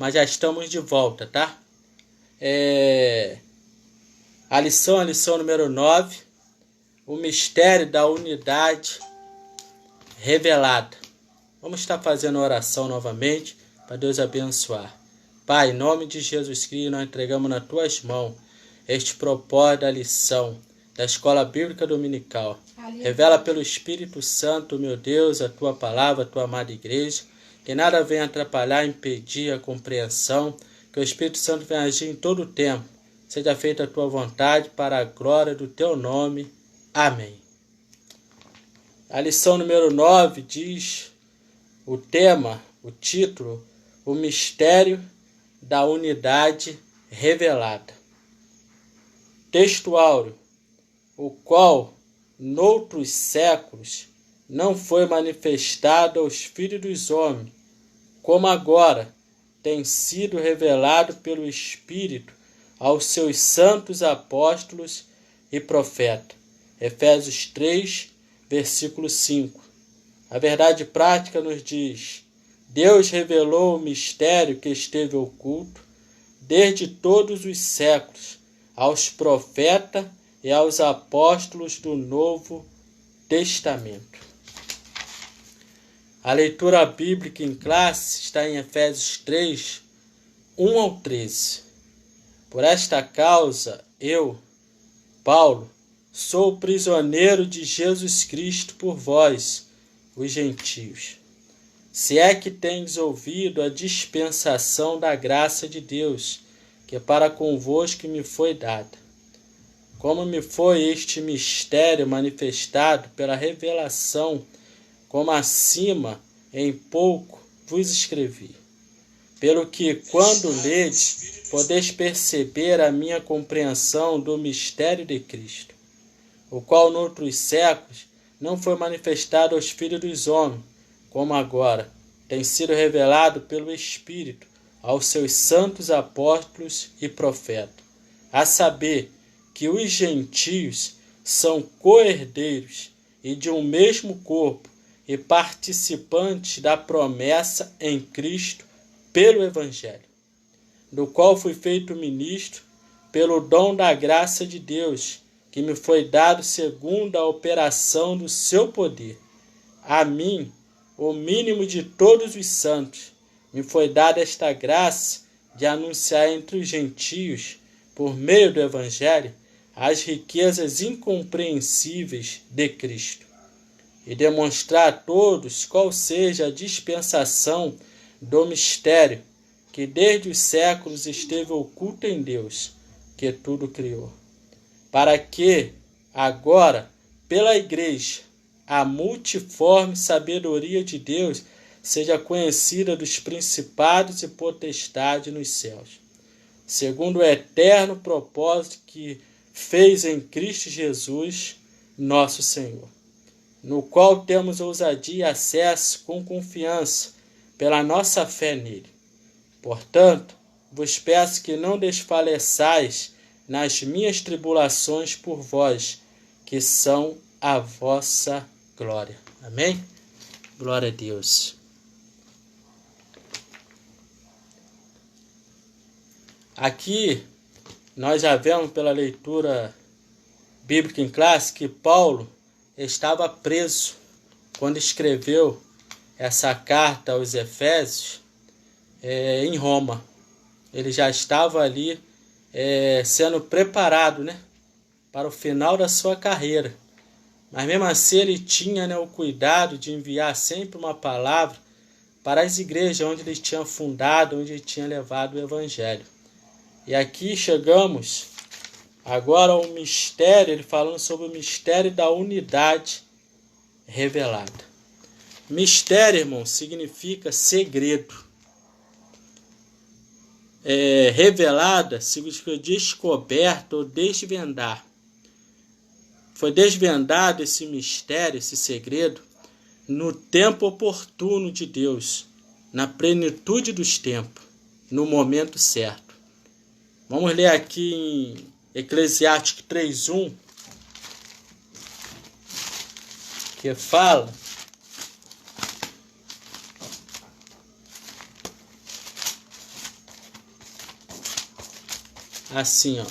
mas já estamos de volta, tá? A lição número 9, o mistério da unidade revelada. Vamos estar fazendo a oração novamente para Deus abençoar. Pai, em nome de Jesus Cristo, nós entregamos nas tuas mãos este propósito da lição da Escola Bíblica Dominical. Revela pelo Espírito Santo, meu Deus, a tua palavra, a tua amada igreja, que nada venha atrapalhar, impedir a compreensão, que o Espírito Santo venha agir em todo o tempo. Seja feita a tua vontade para a glória do teu nome. Amém. A lição número 9 diz o tema, o título, o mistério da unidade revelada. Texto áureo, o qual, noutros séculos, não foi manifestado aos filhos dos homens, como agora tem sido revelado pelo Espírito aos seus santos apóstolos e profetas. Efésios 3, versículo 5. A verdade prática nos diz: Deus revelou o mistério que esteve oculto desde todos os séculos aos profetas e aos apóstolos do Novo Testamento. A leitura bíblica em classe está em Efésios 3, 1 ao 13. Por esta causa, eu, Paulo, sou prisioneiro de Jesus Cristo por vós, os gentios. Se é que tendes ouvido a dispensação da graça de Deus, que para convosco me foi dada. Como me foi este mistério manifestado pela revelação, como acima, em pouco, vos escrevi. Pelo que, quando ledes, podeis perceber a minha compreensão do mistério de Cristo, o qual noutros séculos não foi manifestado aos filhos dos homens, como agora tem sido revelado pelo Espírito aos seus santos apóstolos e profetas, a saber que os gentios são co-herdeiros e de um mesmo corpo e participantes da promessa em Cristo pelo Evangelho, do qual fui feito ministro pelo dom da graça de Deus, que me foi dado segundo a operação do seu poder. A mim, o mínimo de todos os santos, me foi dada esta graça de anunciar entre os gentios, por meio do Evangelho, as riquezas incompreensíveis de Cristo, e demonstrar a todos qual seja a dispensação do mistério que desde os séculos esteve oculto em Deus, que tudo criou, para que, agora, pela Igreja, a multiforme sabedoria de Deus seja conhecida dos principados e potestades nos céus, segundo o eterno propósito que fez em Cristo Jesus, nosso Senhor, no qual temos ousadia e acesso com confiança pela nossa fé nele. Portanto, vos peço que não desfaleçais nas minhas tribulações por vós, que são a vossa glória. Amém? Glória a Deus. Aqui, nós já vemos pela leitura bíblica em classe que Paulo estava preso quando escreveu essa carta aos Efésios em Roma. Ele já estava ali sendo preparado, para o final da sua carreira. Mas mesmo assim ele tinha o cuidado de enviar sempre uma palavra para as igrejas onde ele tinha fundado, onde ele tinha levado o Evangelho. E aqui chegamos agora ao mistério, ele falando sobre o mistério da unidade revelada. Mistério, irmão, significa segredo. Revelada significa descoberto ou desvendar. Foi desvendado esse mistério, esse segredo, no tempo oportuno de Deus, na plenitude dos tempos, no momento certo. Vamos ler aqui em Eclesiastes 3:1, que fala: assim, ó.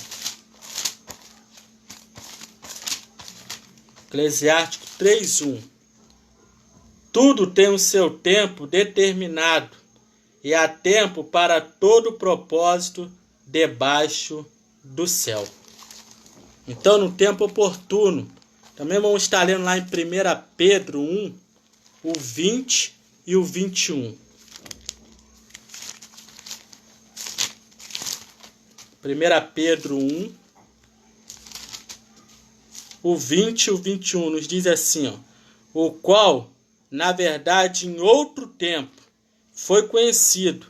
Eclesiástico 3:1. Tudo tem o seu tempo determinado, e há tempo para todo propósito debaixo do céu. Então, no tempo oportuno, também vamos estar lendo lá em 1 Pedro 1, o 20 e o 21. 1 Pedro 1, o 20 e o 21 nos diz assim, ó, o qual, na verdade, em outro tempo, foi conhecido,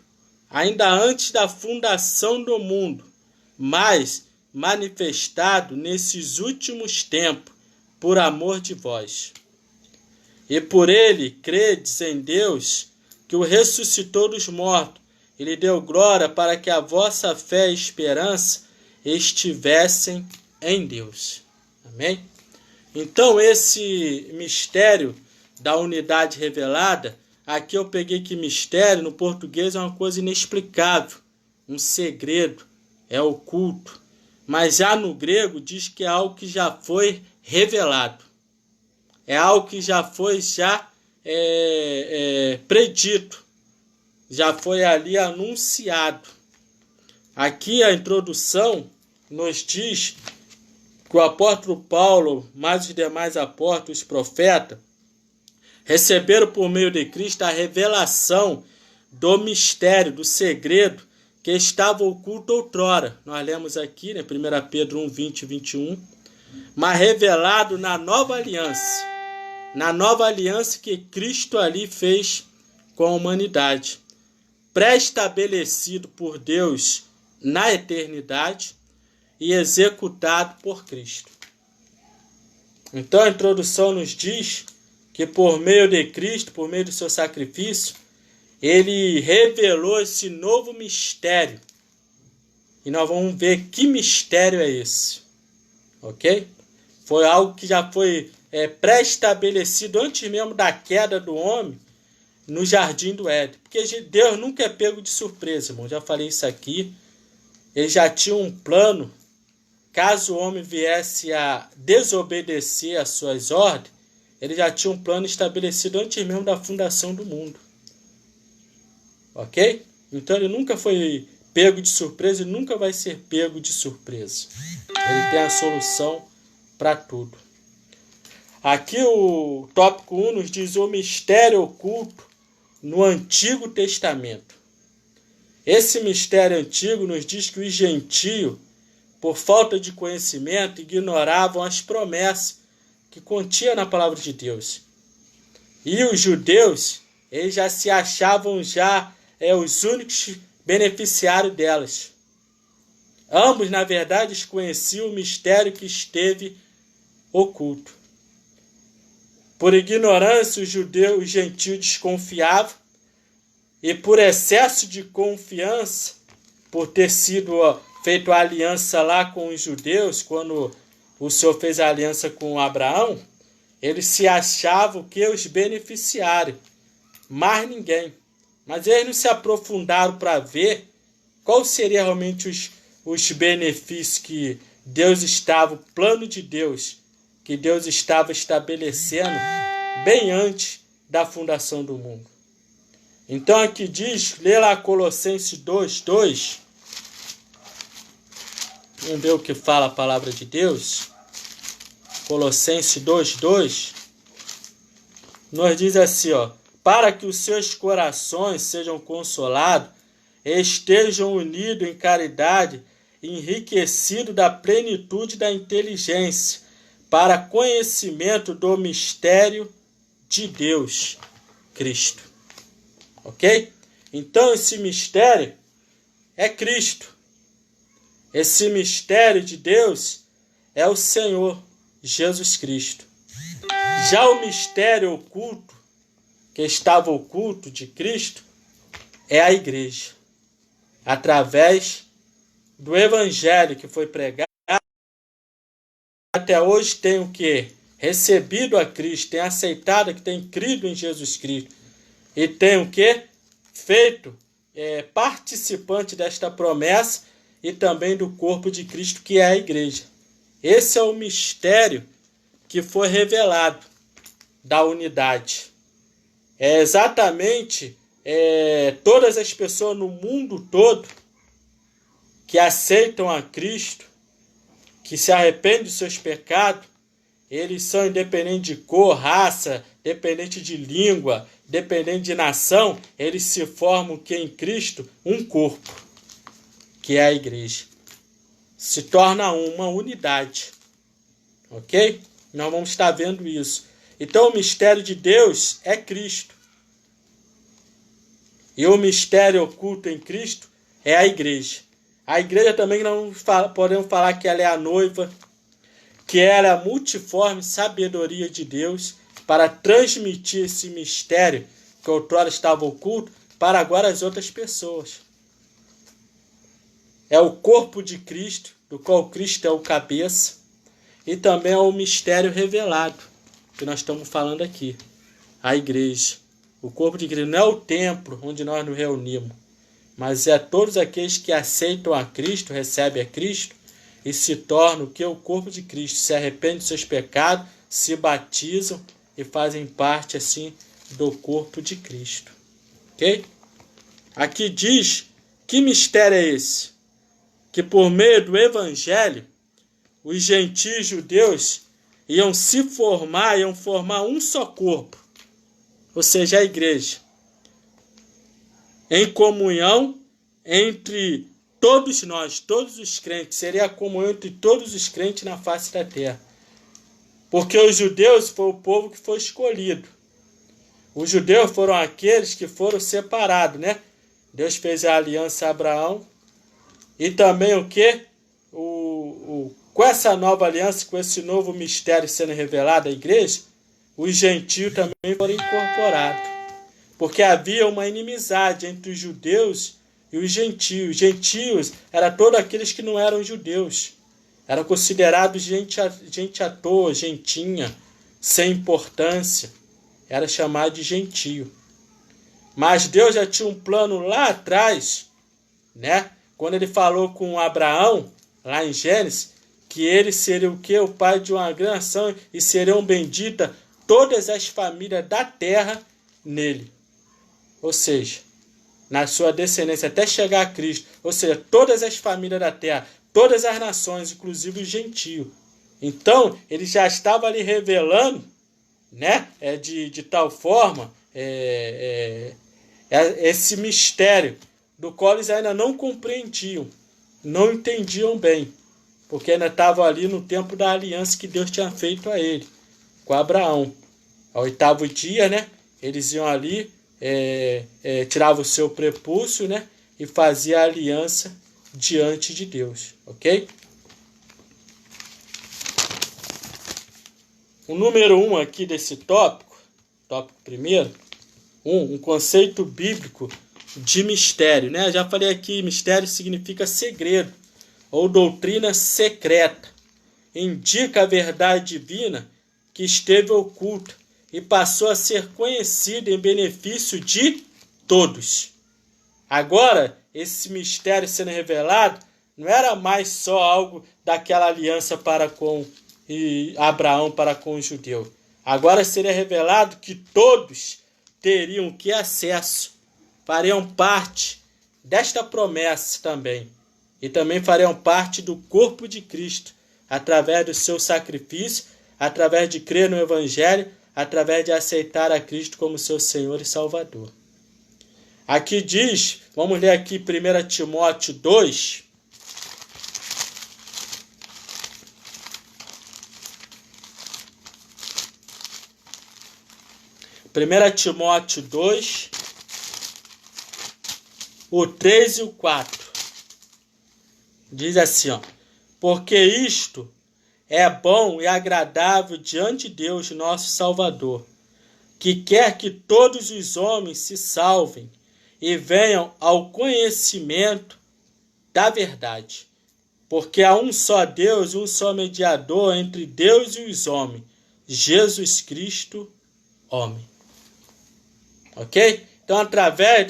ainda antes da fundação do mundo, mas manifestado nesses últimos tempos, por amor de vós. E por ele credes em Deus, que o ressuscitou dos mortos, e lhe deu glória para que a vossa fé e esperança estivessem em Deus. Amém? Então, esse mistério da unidade revelada, aqui eu peguei que mistério, no português, é uma coisa inexplicável, um segredo, é oculto. Mas já no grego diz que é algo que já foi revelado. É algo que já foi predito. Já foi ali anunciado. Aqui a introdução nos diz que o apóstolo Paulo, mais os demais apóstolos, profetas, receberam por meio de Cristo a revelação do mistério, do segredo que estava oculto outrora. Nós lemos aqui, né, 1 Pedro 1, 20 e 21, mas revelado na nova aliança. Na nova aliança que Cristo ali fez com a humanidade. Pré-estabelecido por Deus na eternidade e executado por Cristo. Então a introdução nos diz que por meio de Cristo, por meio do seu sacrifício, ele revelou esse novo mistério. E nós vamos ver que mistério é esse. Ok? Foi algo que já foi pré-estabelecido antes mesmo da queda do homem no jardim do Éden. Porque Deus nunca é pego de surpresa, irmão. Já falei isso aqui. Ele já tinha um plano. Caso o homem viesse a desobedecer às suas ordens, ele já tinha um plano estabelecido antes mesmo da fundação do mundo. Ok? Então ele nunca foi pego de surpresa e nunca vai ser pego de surpresa. Ele tem a solução para tudo. Aqui o tópico 1 nos diz o mistério oculto no Antigo Testamento. Esse mistério antigo nos diz que os gentios, por falta de conhecimento, ignoravam as promessas que continha na palavra de Deus. E os judeus, eles já se achavam os únicos beneficiários delas. Ambos, na verdade, desconheciam o mistério que esteve oculto. Por ignorância, os gentios desconfiavam, e por excesso de confiança, por ter sido feito a aliança lá com os judeus, quando o Senhor fez a aliança com Abraão, eles se achavam que os beneficiários, mais ninguém. Mas eles não se aprofundaram para ver qual seria realmente os benefícios que Deus estava, o plano de Deus, que Deus estava estabelecendo bem antes da fundação do mundo. Então aqui diz, lê lá Colossenses 2:2. Vamos ver o que fala a palavra de Deus. Colossenses 2:2. Nos diz assim, ó, para que os seus corações sejam consolados, estejam unidos em caridade, enriquecidos da plenitude da inteligência, para conhecimento do mistério de Deus, Cristo. Ok? Então esse mistério é Cristo. Esse mistério de Deus é o Senhor Jesus Cristo. Já o mistério oculto, que estava oculto de Cristo, é a igreja. Através do evangelho que foi pregado, até hoje tem o que? Recebido a Cristo, tem aceitado, que tem crido em Jesus Cristo. E tem o que? Feito participante desta promessa e também do corpo de Cristo, que é a igreja. Esse é o mistério que foi revelado da unidade. É exatamente todas as pessoas no mundo todo que aceitam a Cristo, que se arrependem dos seus pecados, eles são independentes de cor, raça, dependente de língua, dependente de nação, eles se formam que em Cristo um corpo, que é a igreja. Se torna uma unidade. Ok? Nós vamos estar vendo isso. Então o mistério de Deus é Cristo. E o mistério oculto em Cristo é a igreja. A igreja também não podemos falar que ela é a noiva, que ela é a multiforme sabedoria de Deus para transmitir esse mistério que outrora estava oculto para agora as outras pessoas. É o corpo de Cristo, do qual Cristo é o cabeça, e também é o mistério revelado, que nós estamos falando aqui, a igreja. O corpo de Cristo não é o templo onde nós nos reunimos, mas é todos aqueles que aceitam a Cristo, recebem a Cristo, e se tornam o que? O corpo de Cristo. Se arrependem dos seus pecados, se batizam e fazem parte assim do corpo de Cristo. Ok? Aqui diz, que mistério é esse? Que por meio do Evangelho, os gentios judeus iam se formar, iam formar um só corpo, ou seja, a igreja, em comunhão entre todos nós, todos os crentes. Seria a comunhão entre todos os crentes na face da terra. Porque os judeus foi o povo que foi escolhido. Os judeus foram aqueles que foram separados, né? Deus fez a aliança a Abraão. E também o quê? Com essa nova aliança, com esse novo mistério sendo revelado à igreja, os gentios também foram incorporados. Porque havia uma inimizade entre os judeus e os gentios. Gentios eram todos aqueles que não eram judeus. Eram considerados gente à toa, gentinha, sem importância. Era chamado de gentio. Mas Deus já tinha um plano lá atrás, né? Quando ele falou com Abraão, lá em Gênesis, que ele seria o quê? O pai de uma grande nação e seriam benditas todas as famílias da terra nele. Ou seja, na sua descendência até chegar a Cristo. Ou seja, todas as famílias da terra, todas as nações, inclusive os gentios. Então, ele já estava ali revelando, né? De tal forma, esse mistério do qual eles ainda não compreendiam, não entendiam bem, porque ainda estavam ali no tempo da aliança que Deus tinha feito a ele, com Abraão. Ao 8º dia, né? Eles iam ali, tiravam o seu prepúcio, né? E faziam a aliança diante de Deus, ok? O número 1 aqui desse tópico primeiro, um conceito bíblico de mistério, né? Eu já falei aqui, mistério significa segredo ou doutrina secreta. Indica a verdade divina que esteve oculta e passou a ser conhecida em benefício de todos. Agora, esse mistério sendo revelado não era mais só algo daquela aliança para com Abraão para com o judeu. Agora seria revelado que todos teriam que acesso, fariam parte desta promessa também. E também fariam parte do corpo de Cristo, através do seu sacrifício, através de crer no Evangelho, através de aceitar a Cristo como seu Senhor e Salvador. Aqui diz, vamos ler aqui 1 Timóteo 2. Primeira Timóteo 2, o 3 e o 4. Diz assim, ó: porque isto é bom e agradável diante de Deus, nosso Salvador, que quer que todos os homens se salvem e venham ao conhecimento da verdade. Porque há um só Deus e um só mediador entre Deus e os homens, Jesus Cristo, homem. Ok? Então, através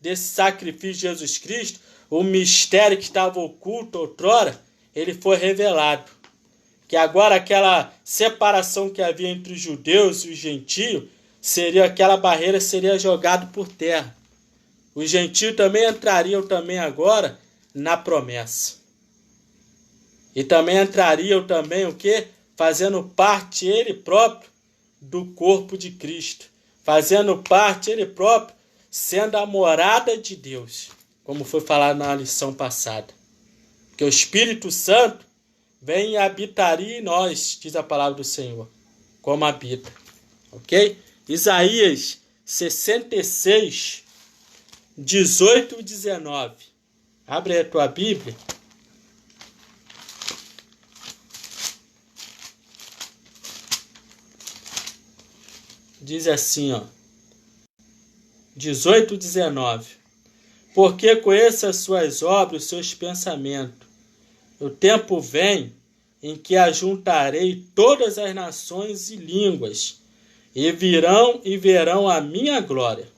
desse sacrifício de Jesus Cristo, o mistério que estava oculto outrora, ele foi revelado. Que agora aquela separação que havia entre os judeus e os gentios, aquela barreira seria jogada por terra. Os gentios também entrariam também agora na promessa. E também entrariam também o quê? Fazendo parte ele próprio do corpo de Cristo. Fazendo parte ele próprio, sendo a morada de Deus. Como foi falado na lição passada. Que o Espírito Santo vem e habitaria em nós, diz a palavra do Senhor. Como habita. Ok? Isaías 66, 18 e 19. Abre aí a tua Bíblia. Diz assim, ó. 18 e 19. Porque conheço as suas obras, os seus pensamentos. O tempo vem em que ajuntarei todas as nações e línguas, e virão e verão a minha glória.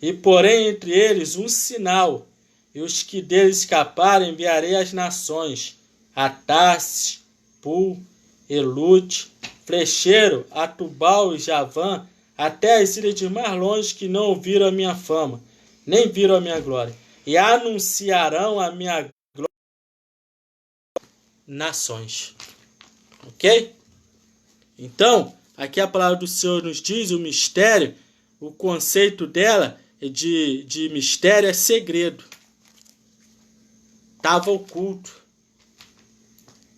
E porém entre eles um sinal, e os que deles escaparem enviarei às nações, a Tarsis, Pul, Elute, Flecheiro, a Tubal e Javã, até as ilhas de mais longe que não ouviram a minha fama, nem viram a minha glória, e anunciarão a minha glória nações. Ok? Então, aqui a palavra do Senhor nos diz o mistério, o conceito dela de mistério é segredo. Estava oculto.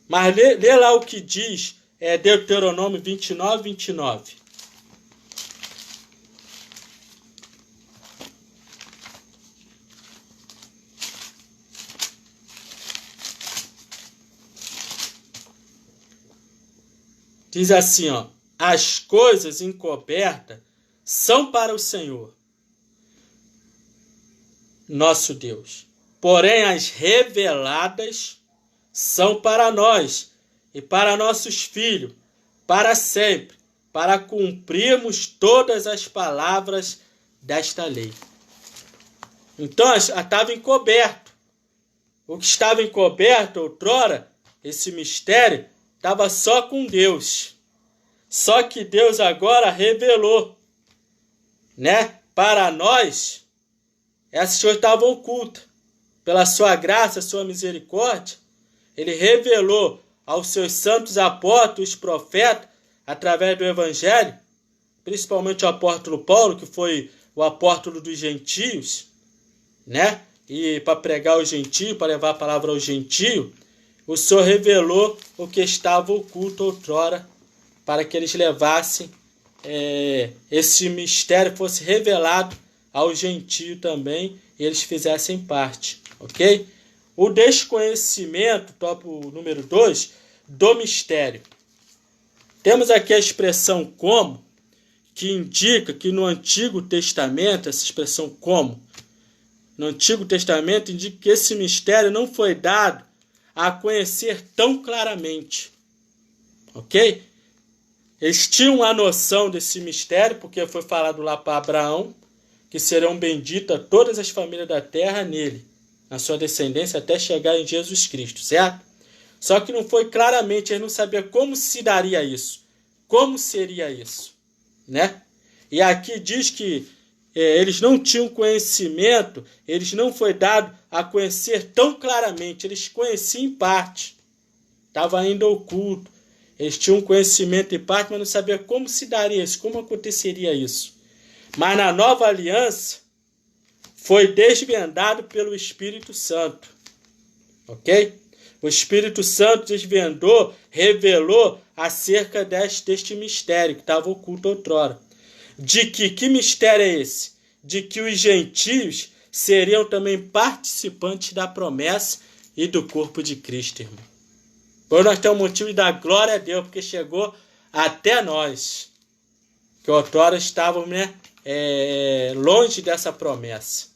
Mas lê lá o que diz Deuteronômio 29, 29. Diz assim, ó, as coisas encobertas são para o Senhor, nosso Deus. Porém, as reveladas são para nós e para nossos filhos, para sempre, para cumprirmos todas as palavras desta lei. Então, estava encoberto. O que estava encoberto outrora, esse mistério, estava só com Deus. Só que Deus agora revelou, né? Para nós, essas coisas estavam ocultas. Pela sua graça, sua misericórdia, ele revelou aos seus santos apóstolos, profetas, através do Evangelho, principalmente o apóstolo Paulo, que foi o apóstolo dos gentios, né? E para pregar aos gentios, para levar a palavra aos gentios, o Senhor revelou o que estava oculto outrora, para que eles levassem, esse mistério fosse revelado aos gentios também, e eles fizessem parte, ok? O desconhecimento, tópico número 2, do mistério. Temos aqui a expressão como, que indica que no Antigo Testamento, essa expressão como, no Antigo Testamento indica que esse mistério não foi dado a conhecer tão claramente, ok? Eles tinham a noção desse mistério, porque foi falado lá para Abraão, que serão benditas todas as famílias da terra nele, na sua descendência, até chegar em Jesus Cristo, certo? Só que não foi claramente, eles não sabiam como se daria isso, como seria isso, né? E aqui diz que eles não tinham conhecimento, eles não foi dado a conhecer tão claramente, eles conheciam em parte, estava ainda oculto, eles tinham conhecimento em parte, mas não sabiam como se daria isso, como aconteceria isso. Mas na nova aliança, foi desvendado pelo Espírito Santo, ok? O Espírito Santo desvendou, revelou acerca deste mistério que estava oculto outrora. De que mistério é esse? De que os gentios seriam também participantes da promessa e do corpo de Cristo, irmão. Por nós temos motivo de dar glória a Deus, porque chegou até nós, que outrora estávamos, né, longe dessa promessa.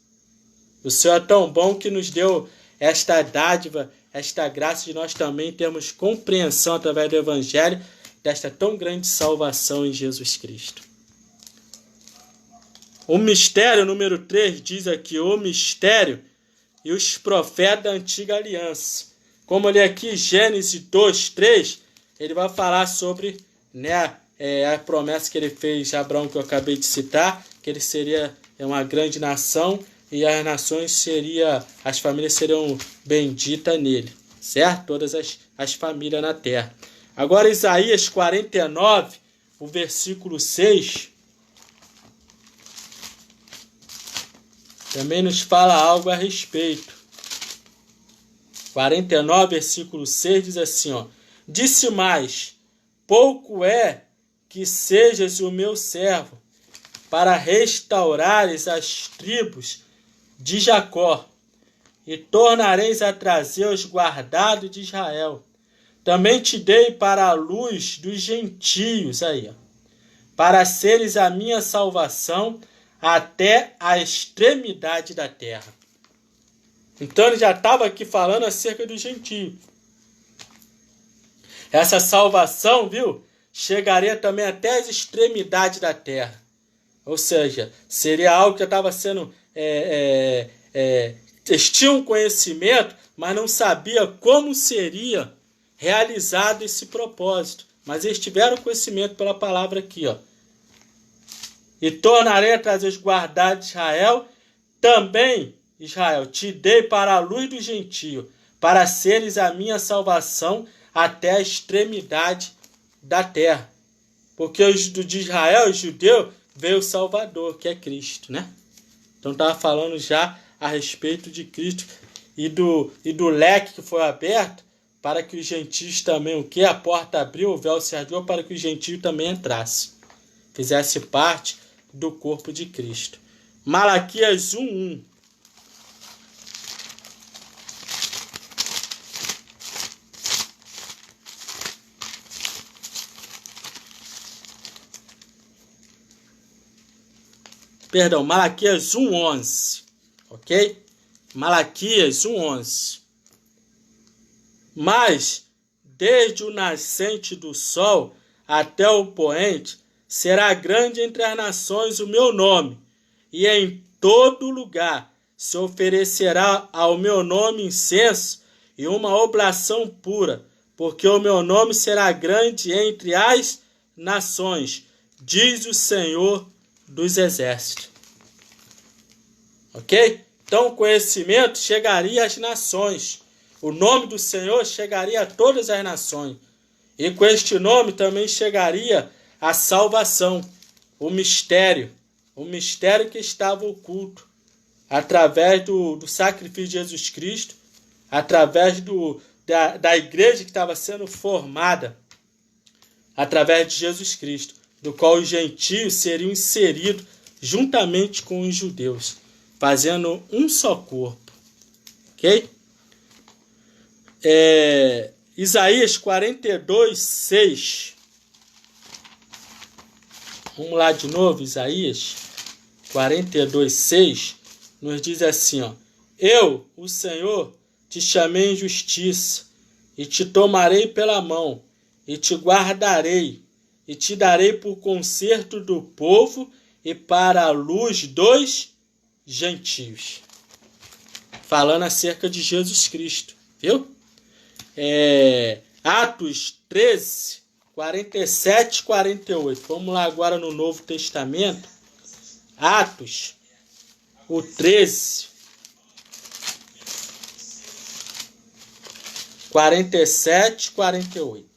O Senhor é tão bom que nos deu esta dádiva, esta graça de nós também termos compreensão através do Evangelho desta tão grande salvação em Jesus Cristo. O mistério, número 3, diz aqui, o mistério e os profetas da antiga aliança. Como eu li aqui, Gênesis 2, 3, ele vai falar sobre, né, a promessa que ele fez a Abraão, que eu acabei de citar, que ele seria uma grande nação e as nações as famílias seriam benditas nele, certo? Todas as famílias na terra. Agora Isaías 49, o versículo 6, também nos fala algo a respeito. 49, versículo 6 diz assim, ó: disse mais, pouco é que sejas o meu servo, para restaurares as tribos de Jacó, e tornareis a trazer os guardados de Israel. Também te dei para a luz dos gentios, aí, ó, para seres a minha salvação até a extremidade da terra. Então ele já estava aqui falando acerca do gentio. Essa salvação, viu, chegaria também até as extremidades da terra. Ou seja, seria algo que estava sendo... eles tinham conhecimento, mas não sabia como seria realizado esse propósito. Mas eles tiveram conhecimento pela palavra aqui, ó. E tornarei a trazer os guardados de Israel. Também, Israel, te dei para a luz do gentio, para seres a minha salvação até a extremidade da terra. Porque de Israel, o judeu, veio o Salvador, que é Cristo, né? Então estava falando já a respeito de Cristo e do leque que foi aberto para que os gentios também, o que? A porta abriu, o véu se rasgou para que os gentios também entrassem, fizesse parte do corpo de Cristo. Malaquias 1:1. Perdão, Malaquias 1:11, ok? Malaquias 1:11. Mas, desde o nascente do sol até o poente, será grande entre as nações o meu nome, e em todo lugar se oferecerá ao meu nome incenso e uma oblação pura, porque o meu nome será grande entre as nações, diz o Senhor dos exércitos. Ok? Então o conhecimento chegaria às nações. O nome do Senhor chegaria a todas as nações. E com este nome também chegaria a salvação, o mistério que estava oculto, através do sacrifício de Jesus Cristo, através da igreja que estava sendo formada, através de Jesus Cristo, do qual os gentios seriam inseridos juntamente com os judeus, fazendo um só corpo. Ok? Isaías 42:6. Vamos lá de novo, Isaías 42:6 nos diz assim, ó: eu, o Senhor, te chamei em justiça, e te tomarei pela mão, e te guardarei, e te darei por conserto do povo e para a luz dos gentios. Falando acerca de Jesus Cristo, viu? Atos 13, 47 e 48. Vamos lá agora no Novo Testamento. Atos, o 13, 47 e 48.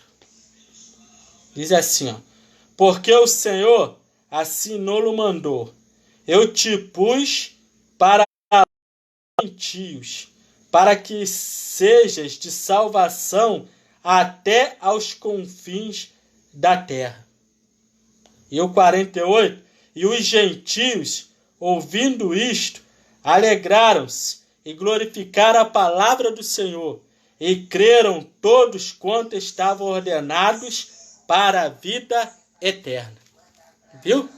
Diz assim, ó: porque o Senhor assim não mandou. Eu te pus para os gentios, para que sejas de salvação até aos confins da terra. E o 48, e os gentios, ouvindo isto, alegraram-se e glorificaram a palavra do Senhor, e creram todos quanto estavam ordenados para a vida eterna. Viu?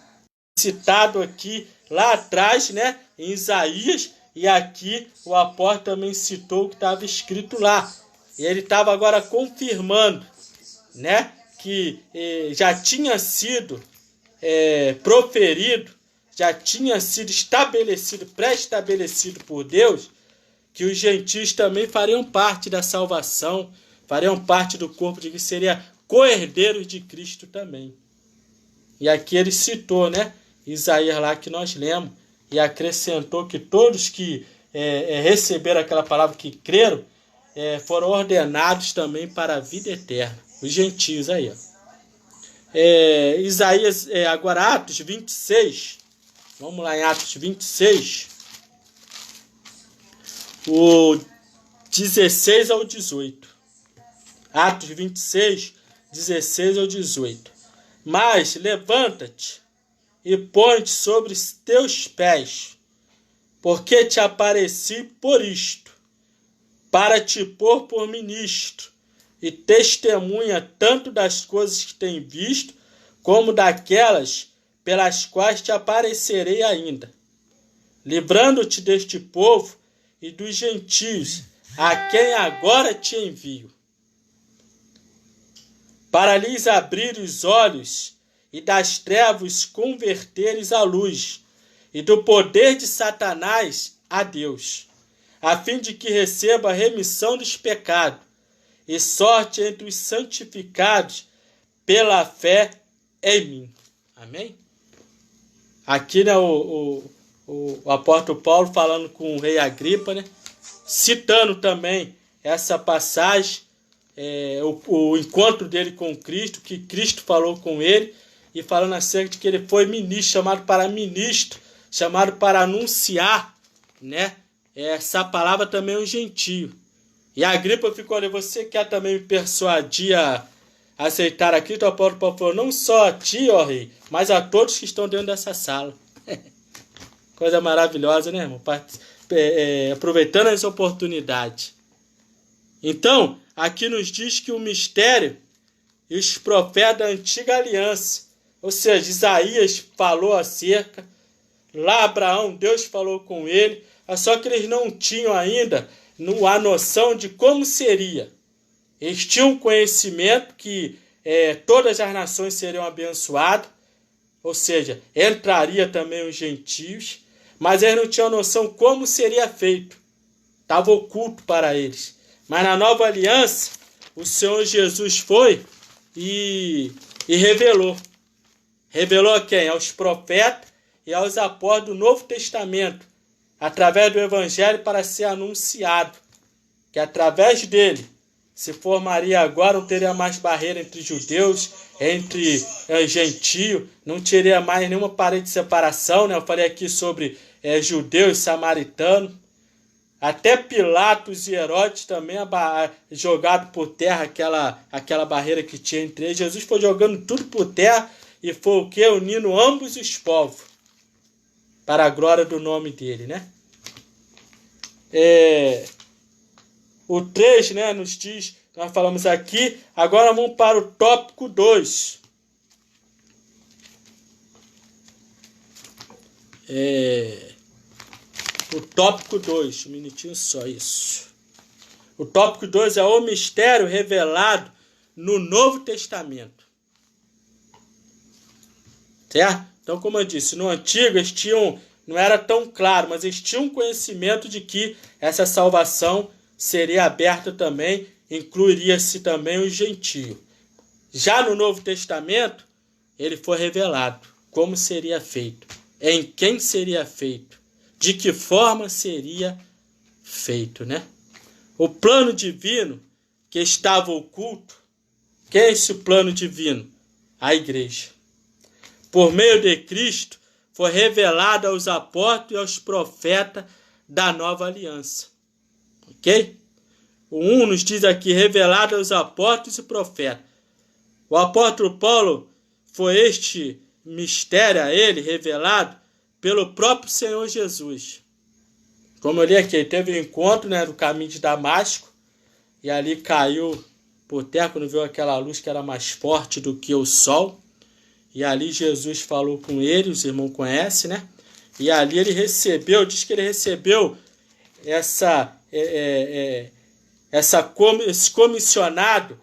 Citado aqui lá atrás, né, em Isaías, e aqui o apóstolo também citou o que estava escrito lá. E ele estava agora confirmando, né, que já tinha sido proferido, já tinha sido estabelecido, pré-estabelecido por Deus, que os gentios também fariam parte da salvação, fariam parte do corpo de Cristo, seria co-herdeiros de Cristo também. E aqui ele citou, né, Isaías lá que nós lemos, e acrescentou que todos que receberam aquela palavra, que creram, foram ordenados também para a vida eterna. Os gentios aí, ó. Isaías, agora Atos 26, vamos lá em Atos 26, o 16 ao 18. Atos 26, 16 ao 18. Mas levanta-te e põe-te sobre os teus pés, porque te apareci por isto, para te pôr por ministro e testemunha tanto das coisas que tem visto, como daquelas pelas quais te aparecerei ainda, livrando-te deste povo e dos gentios, a quem agora te envio, para lhes abrir os olhos e das trevas converteres à luz, e do poder de Satanás a Deus, a fim de que receba a remissão dos pecados e sorte entre os santificados pela fé em mim. Amém? Aqui, né, o apóstolo Paulo falando com o rei Agripa, né, citando também essa passagem, o encontro dele com Cristo, que Cristo falou com ele, e falando acerca de que ele foi ministro, chamado para anunciar, né, essa palavra também é um gentio. E a Agripa ficou ali, você quer também me persuadir a aceitar a Cristo? O apóstolo Paulo falou, não só a ti, ó rei, mas a todos que estão dentro dessa sala. Coisa maravilhosa, né, irmão? Aproveitando essa oportunidade. Então, aqui nos diz que o mistério e os profetas da antiga aliança, ou seja, Isaías falou acerca, lá Abraão, Deus falou com ele, só que eles não tinham ainda a noção de como seria. Eles tinham conhecimento que todas as nações seriam abençoadas, ou seja, entraria também os gentios, mas eles não tinham noção como seria feito. Estava oculto para eles. Mas na nova aliança, o Senhor Jesus foi e revelou. Revelou a quem? Aos profetas e aos apóstolos do Novo Testamento, através do Evangelho, para ser anunciado, que através dele se formaria agora, não teria mais barreira entre judeus, entre gentio, não teria mais nenhuma parede de separação, né? Eu falei aqui sobre judeus e samaritanos, até Pilatos e Herodes também jogado por terra aquela barreira que tinha entre eles. Jesus foi jogando tudo por terra e foi o que? Unindo ambos os povos para a glória do nome dele, né? O 3, né, nos diz, nós falamos aqui, agora vamos para o tópico 2. O tópico 2, um minutinho só, isso. O tópico 2 é o mistério revelado no Novo Testamento. Certo? Então, como eu disse, no Antigo eles não era tão claro, mas eles tinham conhecimento de que essa salvação seria aberta também, incluiria-se também os gentios. Já no Novo Testamento, ele foi revelado como seria feito, em quem seria feito, de que forma seria feito, né? O plano divino que estava oculto, que é esse plano divino? A igreja. Por meio de Cristo, foi revelado aos apóstolos e aos profetas da nova aliança. Ok? O 1 nos diz aqui, revelado aos apóstolos e profetas. O apóstolo Paulo foi este mistério a ele revelado pelo próprio Senhor Jesus. Como eu li aqui, ele teve um encontro, né, no caminho de Damasco, e ali caiu por terra quando viu aquela luz que era mais forte do que o sol. E ali Jesus falou com ele, os irmãos conhecem, né? E ali ele recebeu, diz que ele recebeu esse comissionado,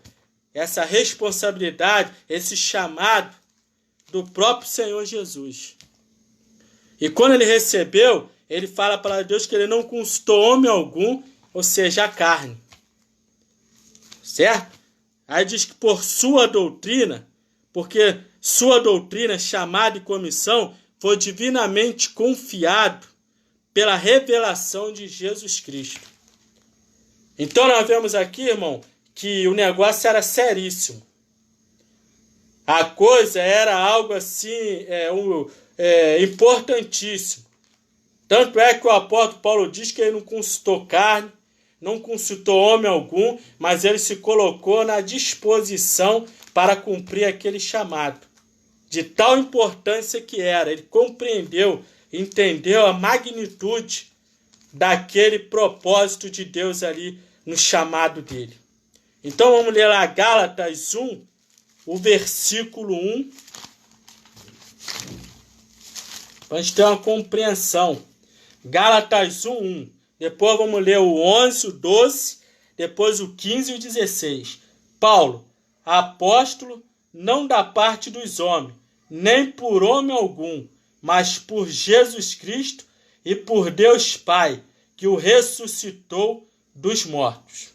essa responsabilidade, esse chamado do próprio Senhor Jesus. E quando ele recebeu, ele fala para Deus que ele não consultou homem algum, ou seja, a carne. Certo? Aí diz que por sua doutrina, porque sua doutrina, chamada e comissão, foi divinamente confiado pela revelação de Jesus Cristo. Então nós vemos aqui, irmão, que o negócio era seríssimo. A coisa era algo assim, importantíssimo. Tanto é que o apóstolo Paulo diz que ele não consultou carne, não consultou homem algum, mas ele se colocou na disposição para cumprir aquele chamado. De tal importância que era, ele compreendeu, entendeu a magnitude daquele propósito de Deus ali no chamado dele. Então vamos ler lá Gálatas 1, o versículo 1, para a gente ter uma compreensão. Gálatas 1, 1. Depois vamos ler o 11, o 12, depois o 15 e o 16. Paulo, apóstolo, não da parte dos homens, nem por homem algum, mas por Jesus Cristo e por Deus Pai, que o ressuscitou dos mortos.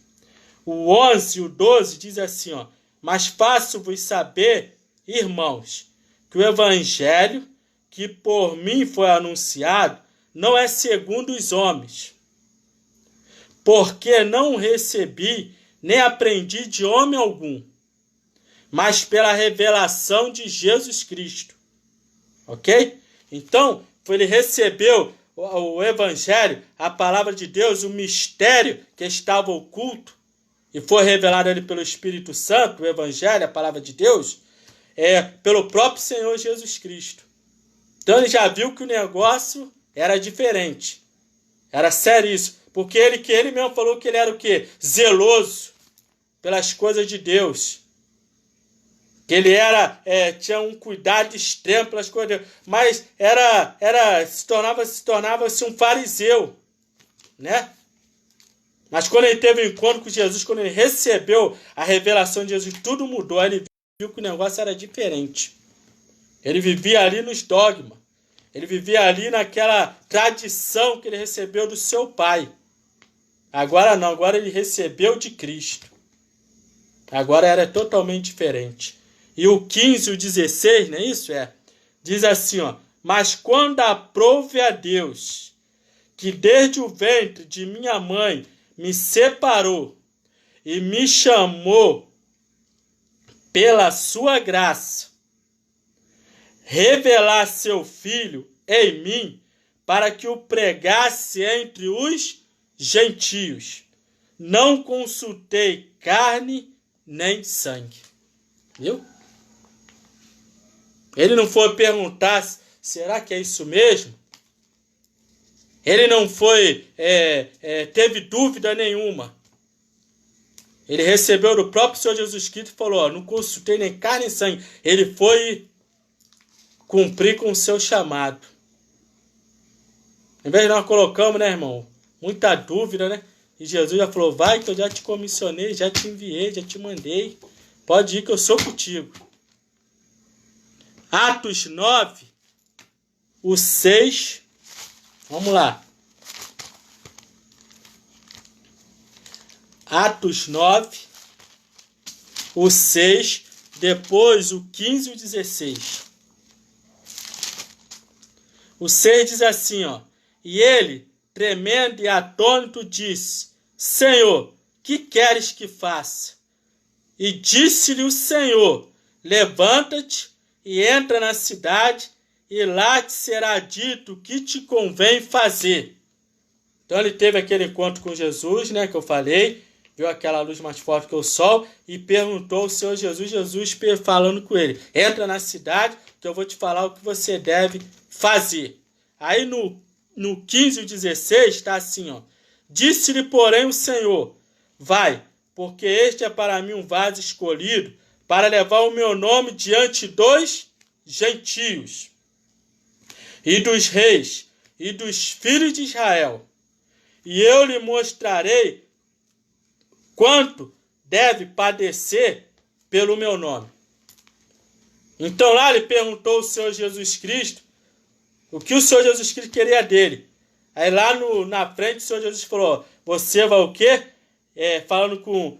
O 11 e o 12 diz assim, ó: mas faço-vos saber, irmãos, que o evangelho que por mim foi anunciado não é segundo os homens, porque não recebi nem aprendi de homem algum, mas pela revelação de Jesus Cristo. Ok? Então, ele recebeu o evangelho, a palavra de Deus, o mistério que estava oculto, e foi revelado ali pelo Espírito Santo, o evangelho, a palavra de Deus, pelo próprio Senhor Jesus Cristo. Então ele já viu que o negócio era diferente. Era seríssimo. Porque ele mesmo falou que ele era o quê? Zeloso pelas coisas de Deus. Que ele tinha um cuidado extremo pelas coisas de Deus. Mas se tornava-se um fariseu. Né? Mas quando ele teve um encontro com Jesus, quando ele recebeu a revelação de Jesus, tudo mudou. Aí ele viu que o negócio era diferente. Ele vivia ali nos dogmas. Ele vivia ali naquela tradição que ele recebeu do seu pai. Agora não, agora ele recebeu de Cristo. Agora era totalmente diferente. E o 15 e o 16, não é isso? Diz assim, ó: mas quando aprove a Deus, que desde o ventre de minha mãe me separou e me chamou pela sua graça, revelar seu Filho em mim, para que o pregasse entre os gentios. Não consultei carne nem sangue. Viu? Ele não foi perguntar, será que é isso mesmo? Ele não foi, teve dúvida nenhuma. Ele recebeu do próprio Senhor Jesus Cristo e falou, ó, não consultei nem carne nem sangue. Ele foi cumprir com o seu chamado. Em vez de nós colocamos, né, irmão, muita dúvida, né? E Jesus já falou, vai que eu já te comissionei, já te enviei, já te mandei. Pode ir que eu sou contigo. Atos 9, o 6. Vamos lá. Atos 9, o 6, depois o 15 e o 16. O 6 diz assim, ó: e ele, tremendo e atônito, disse, Senhor, que queres que faça? E disse-lhe o Senhor, levanta-te e entra na cidade, e lá te será dito o que te convém fazer. Então ele teve aquele encontro com Jesus, né, que eu falei, viu aquela luz mais forte que o sol, e perguntou ao Senhor Jesus falando com ele, entra na cidade, que eu vou te falar o que você deve fazer. Aí no 15 e 16 está assim, ó: disse-lhe, porém, o Senhor, vai, porque este é para mim um vaso escolhido, para levar o meu nome diante dos gentios, e dos reis, e dos filhos de Israel. E eu lhe mostrarei quanto deve padecer pelo meu nome. Então lá ele perguntou ao Senhor Jesus Cristo O que o Senhor Jesus Cristo queria dele. Aí lá na frente o Senhor Jesus falou, você vai o quê?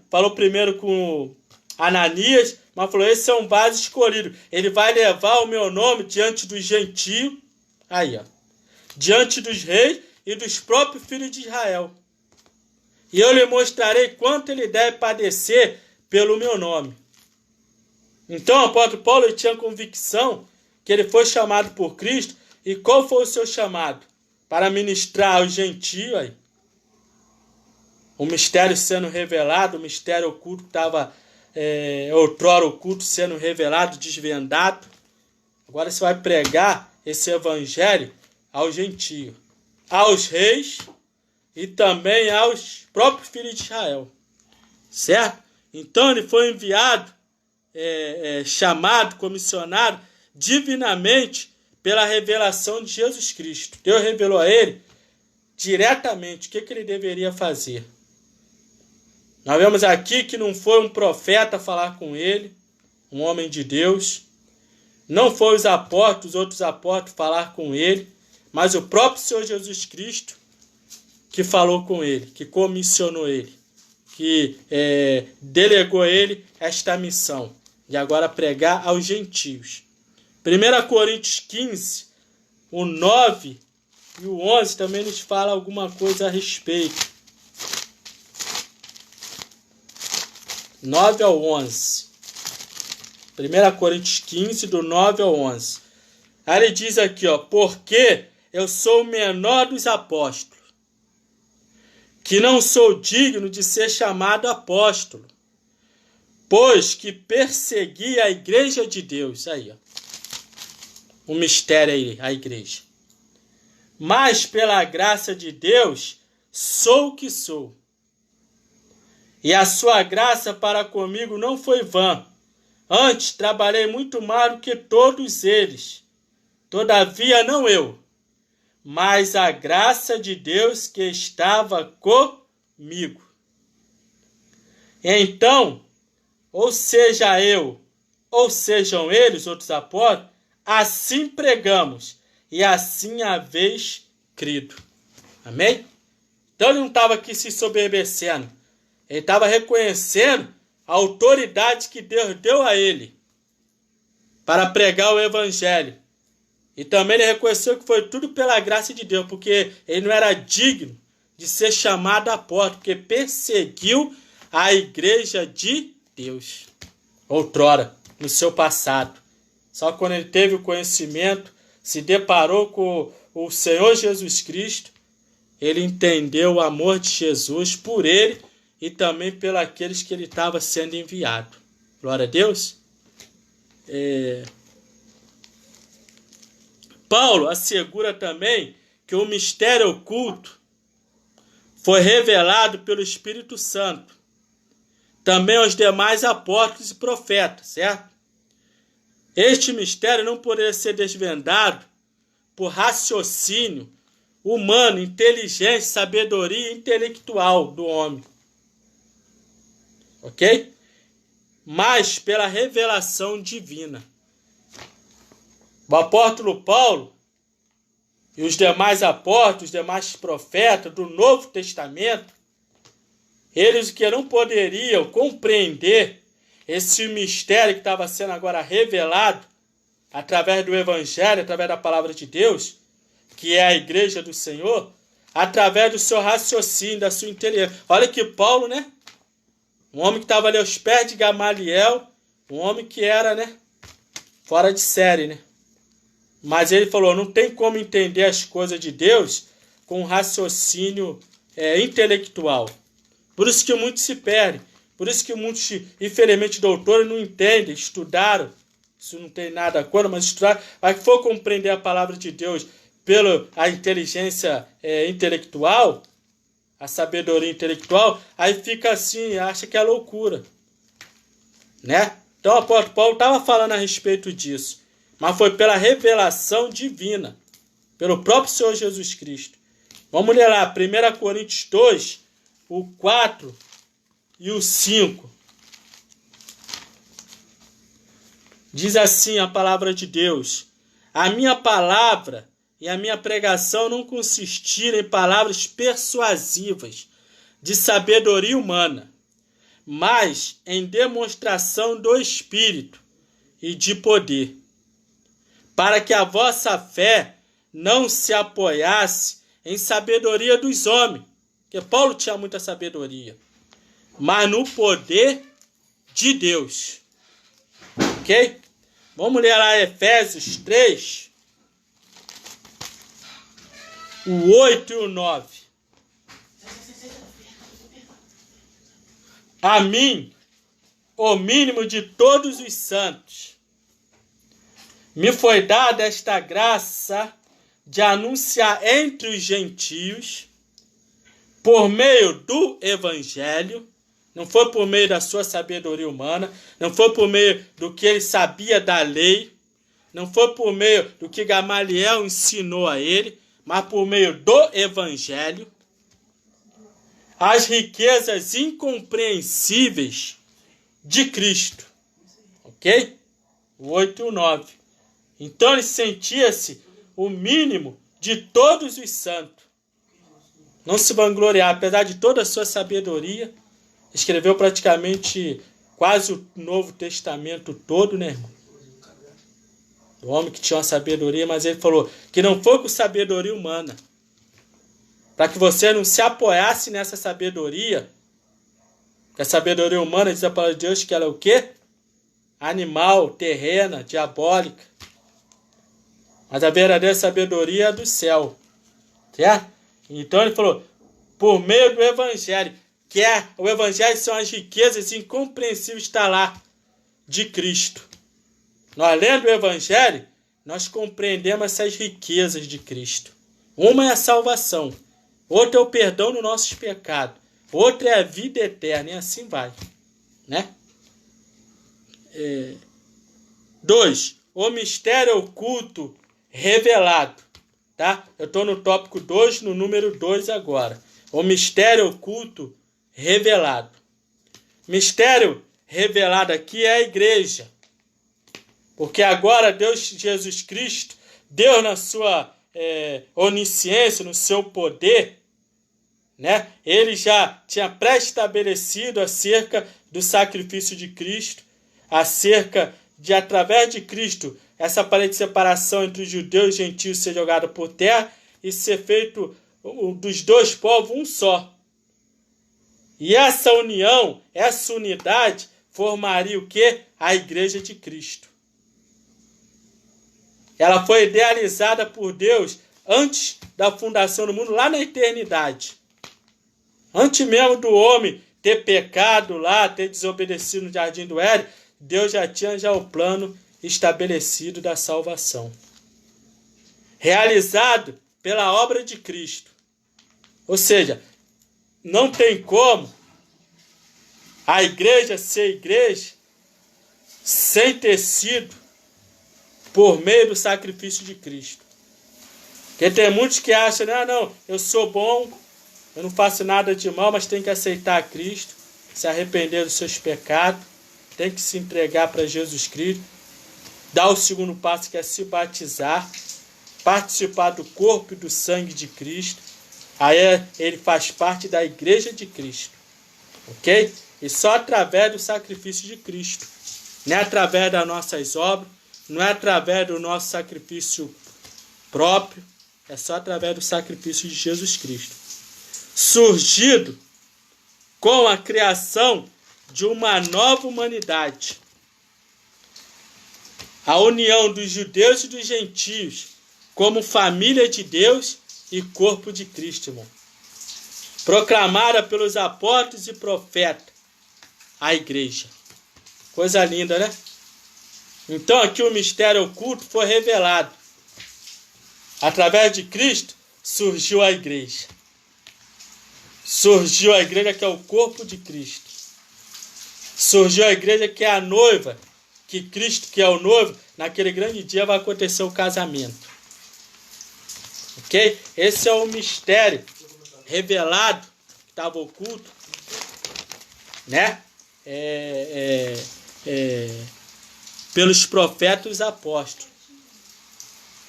Falou primeiro com Ananias, mas falou, esse é um vaso escolhido. Ele vai levar o meu nome diante dos gentios, aí ó, diante dos reis e dos próprios filhos de Israel. E eu lhe mostrarei quanto ele deve padecer pelo meu nome. Então o apóstolo Paulo ele tinha convicção que ele foi chamado por Cristo. E qual foi o seu chamado? Para ministrar aos gentios. Aí. O mistério sendo revelado, o mistério oculto que estava outrora oculto sendo revelado, desvendado. Agora você vai pregar esse evangelho aos gentios, aos reis e também aos próprios filhos de Israel. Certo? Então ele foi enviado, chamado, comissionado divinamente pela revelação de Jesus Cristo. Deus revelou a ele diretamente o que ele deveria fazer. Nós vemos aqui que não foi um profeta falar com ele, um homem de Deus. Não foi os outros apóstolos falar com ele, mas o próprio Senhor Jesus Cristo que falou com ele, que comissionou ele, que delegou a ele esta missão de agora pregar aos gentios. 1 Coríntios 15, o 9 e o 11 também nos fala alguma coisa a respeito. 9 ao 11. 1 Coríntios 15, do 9 ao 11. Aí ele diz aqui, ó, porque eu sou o menor dos apóstolos, que não sou digno de ser chamado apóstolo, pois que persegui a igreja de Deus. Aí, ó. O mistério aí, a igreja. Mas pela graça de Deus, sou o que sou. E a sua graça para comigo não foi vã. Antes trabalhei muito mais do que todos eles. Todavia não eu, mas a graça de Deus que estava comigo. Então, ou seja eu, ou sejam eles, outros apóstolos, assim pregamos, e assim haveis crido. Amém? Então ele não estava aqui se soberbecendo. Ele estava reconhecendo a autoridade que Deus deu a ele para pregar o evangelho. E também ele reconheceu que foi tudo pela graça de Deus, porque ele não era digno de ser chamado apóstolo, porque perseguiu a igreja de Deus. Outrora, no seu passado. Só quando ele teve o conhecimento, se deparou com o Senhor Jesus Cristo, ele entendeu o amor de Jesus por ele e também pelos que ele estava sendo enviado. Glória a Deus. Paulo assegura também que o mistério oculto foi revelado pelo Espírito Santo, também aos demais apóstolos e profetas, certo? Este mistério não poderia ser desvendado por raciocínio humano, inteligência, sabedoria intelectual do homem. Ok? Mas pela revelação divina. O apóstolo Paulo e os demais apóstolos, os demais profetas do Novo Testamento, eles que não poderiam compreender esse mistério que estava sendo agora revelado através do Evangelho, através da palavra de Deus, que é a igreja do Senhor, através do seu raciocínio, da sua inteligência. Olha que Paulo, né? Um homem que estava ali aos pés de Gamaliel, um homem que era, né? Fora de série, né? Mas ele falou, não tem como entender as coisas de Deus com um raciocínio intelectual. Por isso que muitos se perdem. Por isso que muitos, infelizmente, doutores não entendem, estudaram. Isso não tem nada contra, mas estudaram. Mas que for compreender a palavra de Deus pela a inteligência intelectual, a sabedoria intelectual, aí fica assim, acha que é loucura. Né? Então o apóstolo Paulo estava falando a respeito disso. Mas foi pela revelação divina, pelo próprio Senhor Jesus Cristo. Vamos ler lá, 1 Coríntios 2, o 4 e o 5. Diz assim a palavra de Deus: a minha palavra e a minha pregação não consistir em palavras persuasivas de sabedoria humana, mas em demonstração do Espírito e de poder, para que a vossa fé não se apoiasse em sabedoria dos homens, porque Paulo tinha muita sabedoria, mas no poder de Deus. Ok? Vamos ler lá Efésios 3, o 8 e o 9. A mim, o mínimo de todos os santos, me foi dada esta graça de anunciar entre os gentios, por meio do Evangelho, não foi por meio da sua sabedoria humana, não foi por meio do que ele sabia da lei, não foi por meio do que Gamaliel ensinou a ele, mas por meio do Evangelho, as riquezas incompreensíveis de Cristo. Ok? O 8 e o 9. Então ele sentia-se o mínimo de todos os santos. Não se vangloriar, apesar de toda a sua sabedoria, escreveu praticamente quase o Novo Testamento todo, né, irmão? O homem que tinha uma sabedoria, mas ele falou que não foi com sabedoria humana. Para que você não se apoiasse nessa sabedoria, que a sabedoria humana, diz a palavra de Deus, que ela é o quê? Animal, terrena, diabólica. Mas a verdadeira sabedoria é do céu. Certo? Então ele falou, por meio do Evangelho, que é o Evangelho são as riquezas incompreensíveis, está lá, de Cristo. Nós lendo o Evangelho, nós compreendemos essas riquezas de Cristo. Uma é a salvação, outra é o perdão dos nossos pecados, outra é a vida eterna, e assim vai. Né? 2. O mistério oculto revelado. Tá? Eu estou no tópico 2, no número 2 agora. O mistério oculto revelado. Mistério revelado aqui é a igreja. Porque agora Deus, Jesus Cristo, Deus na sua onisciência, no seu poder, né? Ele já tinha pré-estabelecido acerca do sacrifício de Cristo, acerca de, através de Cristo, essa parede de separação entre os judeus e os gentios ser jogada por terra e ser feito dos dois povos um só. E essa união, essa unidade, formaria o quê? A igreja de Cristo. Ela foi idealizada por Deus antes da fundação do mundo, lá na eternidade. Antes mesmo do homem ter pecado lá, ter desobedecido no jardim do Éden, Deus já tinha o plano estabelecido da salvação. Realizado pela obra de Cristo. Ou seja, não tem como a igreja ser igreja sem ter sido por meio do sacrifício de Cristo. Porque tem muitos que acham, não, eu sou bom, eu não faço nada de mal, mas tem que aceitar Cristo, se arrepender dos seus pecados, tem que se entregar para Jesus Cristo, dar o segundo passo, que é se batizar, participar do corpo e do sangue de Cristo. Aí ele faz parte da igreja de Cristo. Ok? E só através do sacrifício de Cristo. Não é através das nossas obras, não é através do nosso sacrifício próprio, é só através do sacrifício de Jesus Cristo. Surgido com a criação de uma nova humanidade. A união dos judeus e dos gentios como família de Deus e corpo de Cristo, irmão. Proclamada pelos apóstolos e profetas, a igreja. Coisa linda, né? Então aqui o mistério oculto foi revelado. Através de Cristo surgiu a igreja. Surgiu a igreja que é o corpo de Cristo. Surgiu a igreja que é a noiva, que Cristo, que é o noivo, naquele grande dia vai acontecer o casamento. Ok? Esse é o mistério revelado, que estava oculto, né? Pelos profetas e apóstolos.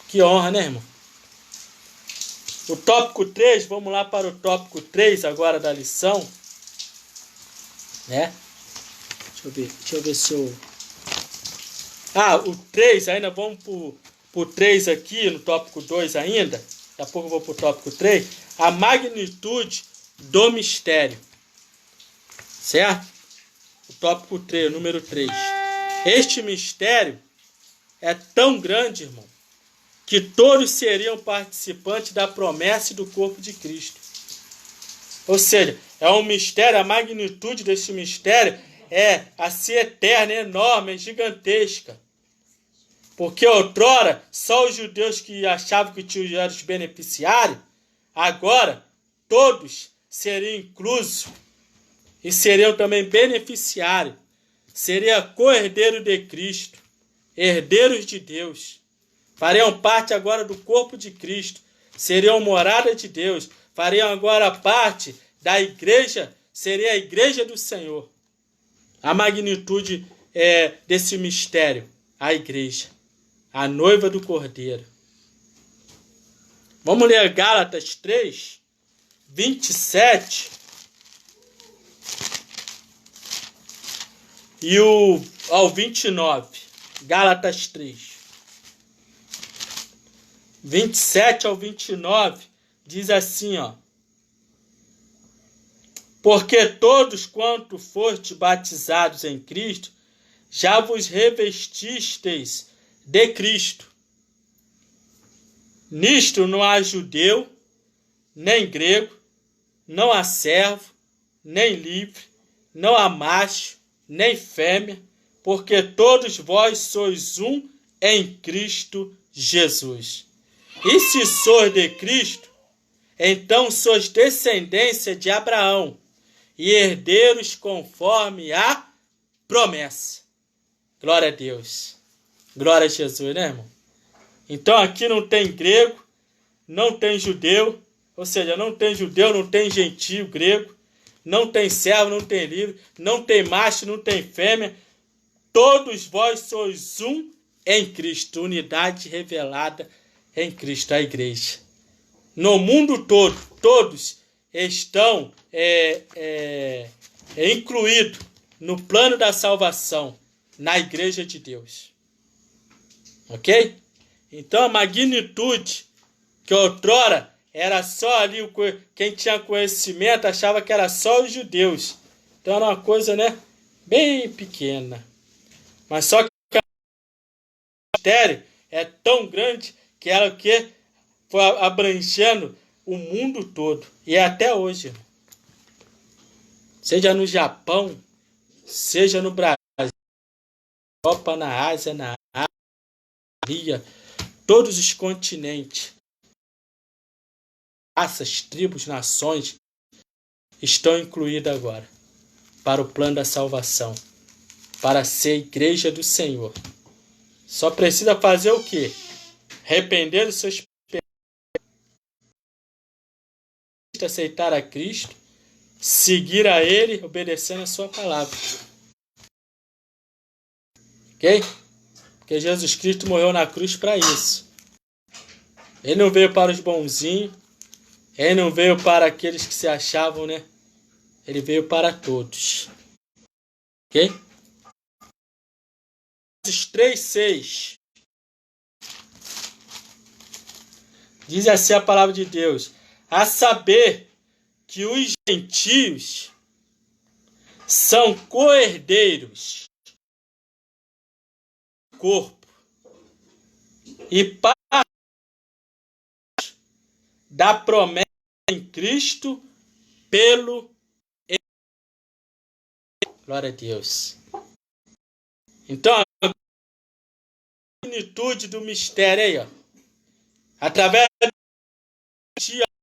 Que honra, né, irmão? O tópico 3, vamos lá para o tópico 3 agora da lição, né? Deixa eu ver se eu... o 3, ainda vamos pro 3 aqui, no tópico 2 ainda. Daqui a pouco eu vou pro tópico 3. A magnitude do mistério. Certo? O tópico 3, número 3. Este mistério é tão grande, irmão, que todos seriam participantes da promessa e do corpo de Cristo. Ou seja, é um mistério, a magnitude desse mistério é assim eterna, enorme, gigantesca. Porque outrora, só os judeus que achavam que tinham eram os beneficiários, agora todos seriam inclusos e seriam também beneficiários. Seria co-herdeiro de Cristo, herdeiros de Deus. Fariam parte agora do corpo de Cristo, seriam morada de Deus, fariam agora parte da igreja, seria a igreja do Senhor. A magnitude desse mistério, a igreja, a noiva do Cordeiro. Vamos ler Gálatas 3, 27 e ao 29. Gálatas 3. 27 ao 29 diz assim, ó. Porque todos quanto foste batizados em Cristo, já vos revestistes de Cristo. Nisto não há judeu, nem grego, não há servo, nem livre, não há macho, nem fêmea, porque todos vós sois um em Cristo Jesus. E se sois de Cristo, então sois descendência de Abraão e herdeiros conforme a promessa. Glória a Deus. Glória a Jesus, né, irmão? Então aqui não tem grego, não tem judeu, ou seja, não tem judeu, não tem gentio grego, não tem servo, não tem livre, não tem macho, não tem fêmea. Todos vós sois um em Cristo, unidade revelada em Cristo, a igreja. No mundo todo, todos estão incluídos no plano da salvação, na igreja de Deus. Ok? Então a magnitude que outrora era só ali, quem tinha conhecimento achava que era só os judeus. Então era uma coisa, né, bem pequena. Mas só que o mistério é tão grande que ela foi abrangendo o mundo todo. E é até hoje, irmão. Seja no Japão, seja no Brasil, na Europa, na Ásia, na África, todos os continentes, raças, tribos, nações estão incluídas agora para o plano da salvação, para ser igreja do Senhor. Só precisa fazer o quê? Arrepender dos seus pecados, aceitar a Cristo, seguir a Ele, obedecendo a sua palavra. Ok? Porque Jesus Cristo morreu na cruz para isso. Ele não veio para os bonzinhos, ele não veio para aqueles que se achavam, né? Ele veio para todos. Ok? Os 3:6 diz assim a palavra de Deus: a saber que os gentios são co-herdeiros do corpo e parte da promessa em Cristo pelo glória a Deus. Então a magnitude do mistério aí, ó, através